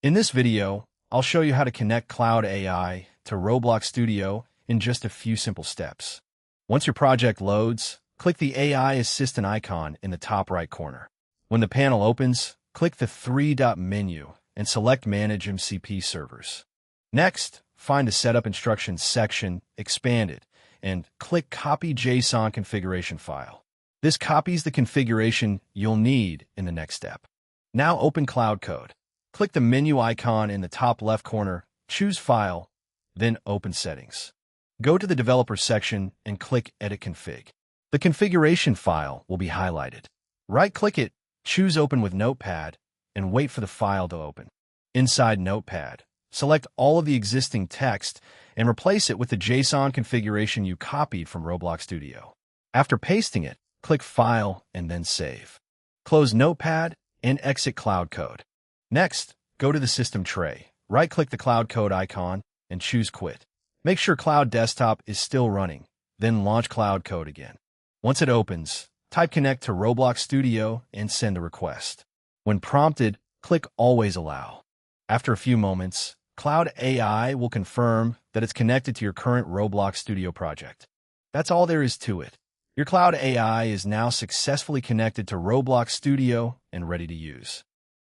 In this video, I'll show you how to connect Claude AI to Roblox Studio in just a few simple steps. Once your project loads, click the AI Assistant icon in the top right corner. When the panel opens, click the three-dot menu and select Manage MCP Servers. Next, find the Setup Instructions section, expand it, and click Copy JSON Configuration File. This copies the configuration you'll need in the next step. Now open Cloud Code. Click the menu icon in the top left corner, choose File, then Open Settings. Go to the Developer section and click Edit Config. The configuration file will be highlighted. Right-click it, choose Open with Notepad, and wait for the file to open. Inside Notepad, select all of the existing text and replace it with the JSON configuration you copied from Roblox Studio. After pasting it, click File and then Save. Close Notepad and exit Cloud Code. Next, go to the System tray, right-click the Cloud Code icon, and choose Quit. Make sure Cloud Desktop is still running, then launch Cloud Code again. Once it opens, type Connect to Roblox Studio and send a request. When prompted, click Always Allow. After a few moments, Claude AI will confirm that it's connected to your current Roblox Studio project. That's all there is to it. Your Claude AI is now successfully connected to Roblox Studio and ready to use.